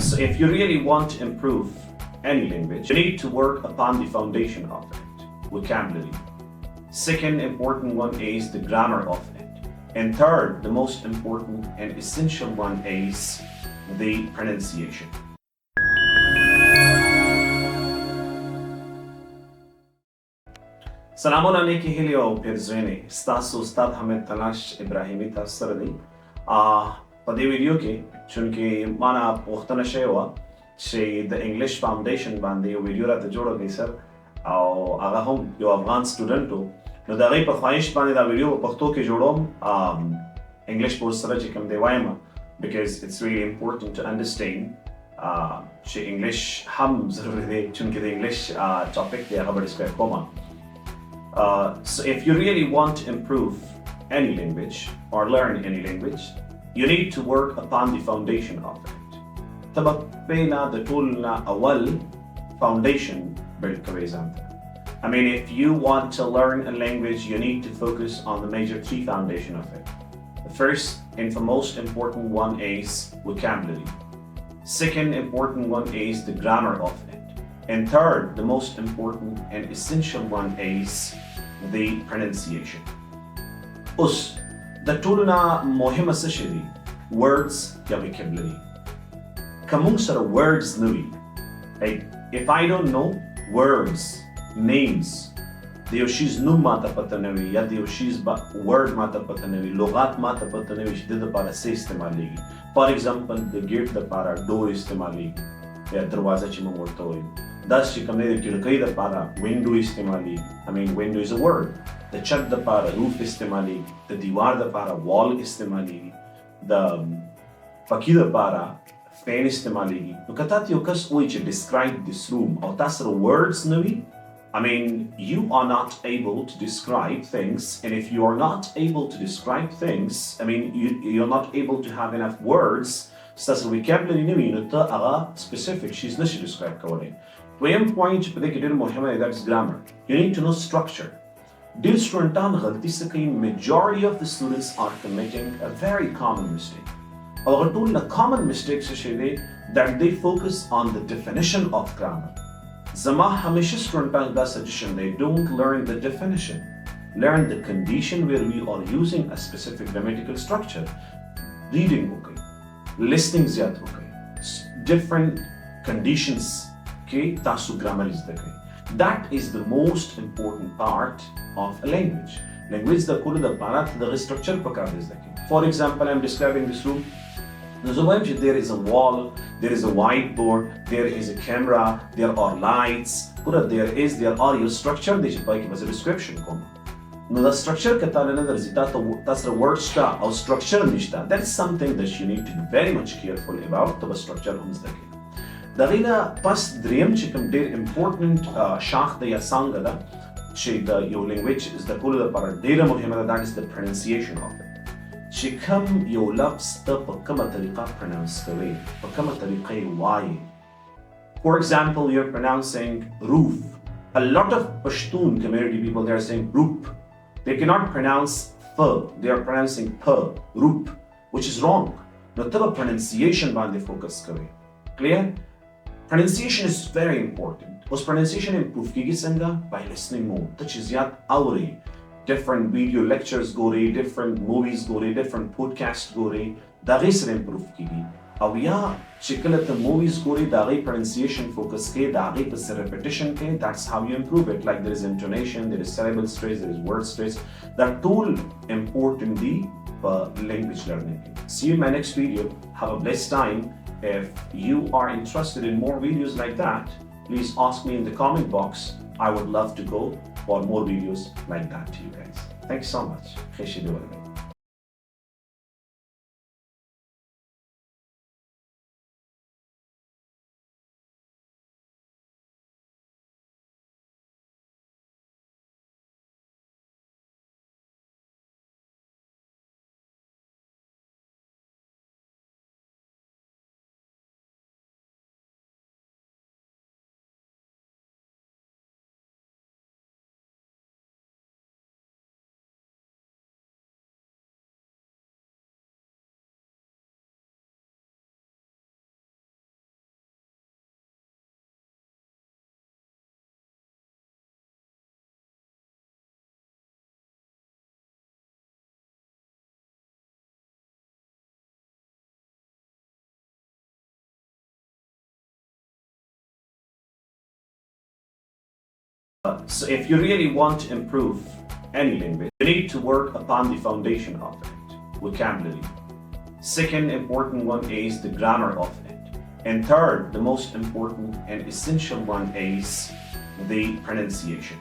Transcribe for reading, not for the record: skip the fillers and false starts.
So if you really want to improve any language, you need to work upon the foundation of it, vocabulary. Second important one is the grammar of it. And third, the most important and essential one is the pronunciation. سلامونه نیکی هیلی او پیرزوینی ستاسو استاد حمید تلاش ابراهیمی تاسو سره دی په دې ویډیو کې چونکې ما نه پوښتنه شوې وه چې د انګلیش فاونډیشن باندې یو ویډیو راته جوړه کړئ سر او هغه هم یو افغان سټوډنټ و نو د هغې په خواهش باندې دا ویډیو په پښتو کې جوړوم انګلیش پورس سره چې کوم دی وایم because it's really important to understand چې انګلیش هم ضروري دی چونکې د انګلیش ټاپک دی هغه به ډسکرایب کوم So if you really want to improve any language or learn any language, you need to work upon the foundation of it. تبقينا the toolنا أول foundation build كوي زانتا. I mean, if you want to learn a language, you need to focus on the major key foundation of it. The first and the most important one is vocabulary. Second important one is the grammar of it. And third, the most important and essential one is the pronunciation. Us, the toolna mohima sashiri, words ya vocabulary. Kamung sara words nui. Like, if I don't know words, names, the she's nu mata patanavi, ya the she's word mata patanavi, logat mata patanavi, she did the para se istemali. For example, the gate the para do istemali. या दरवाजा چې موږ ورته وایو دا چې کوم دی د کړکۍ دپاره وینډو استعمالي I mean window is a word د چت دپاره روف استعمالي د دیوار دپاره وال استعمالي د پکي دپاره فین استعمالي نو که تاسو یو کس وایي چې describe this room او تاسو سره words نه وي I mean you are not able to describe things and if you are not able to describe things I mean you're not able to have enough words ستاسو vocabulary نه وي نو ته هغه specific شیز نشي describe کولی دویم پوینټ چې په دې کې ډېر مهمه دی that is grammar you need to know structure ډېر سټوډنټان غلطي څه کوي majority of the students are committing a very common mistake او هغه ټول نه common mistake څه شی دی that they focus on the definition of grammar زما همیشه سټوډنټان دا suggestion دی don't learn the definition learn the condition where we are using a specific grammatical structure reading وکړئ listening زیات وکړئ different conditions کې تاسو grammar زده کړئ that is the most important part of a language language د کولو دپاره دغه structure پکار دی زده کړئ for example I'm describing this room نو زه وایم چې there is a wall there is a whiteboard there is a camera there are lights ګوره there are your structure دی چې پای کې به زه description کوم نو دا structure که تعالی نه درځي تا سره word شته او structure نشته that is something that you need to be very much careful about ته به structure هم زده کړې د هغې نه پس دریم چې کوم ډېر important شاخ ده یا څانګه ده چې د یو language زده کولو دپاره ډېره مهمه ده that is the pronunciation of it چې کوم یو لفظ ته په کومه طریقه pronounce کوې په کومه طریقه یې وایې for example you're pronouncing roof a lot of Pashtun community people they are saying roof They cannot pronounce f. They are pronouncing p, roop, which is wrong. No taba pronunciation bande focus kare. Clear? Pronunciation is very important. Was pronunciation improve kigi sanga by listening more. That is yat auri. Different video lectures go re, different movies go re, different podcasts go re. Da gis improve kigi. او یا چې کله ته movies ګورې د هغې pronunciation focus کې د هغې پسې repetition کې that's how you improve it like there is intonation there is syllable stress there is word stress دا ټول important دي په language learning کې see you in my next video have a blessed time if you are interested in more videos like that please ask me in the comment box I would love to go for more videos like that to you guys thank you so much خیشی دوباره So if you really want to improve any language, you need to work upon the foundation of it, vocabulary. Second important one is the grammar of it. And third, the most important and essential one is the pronunciation.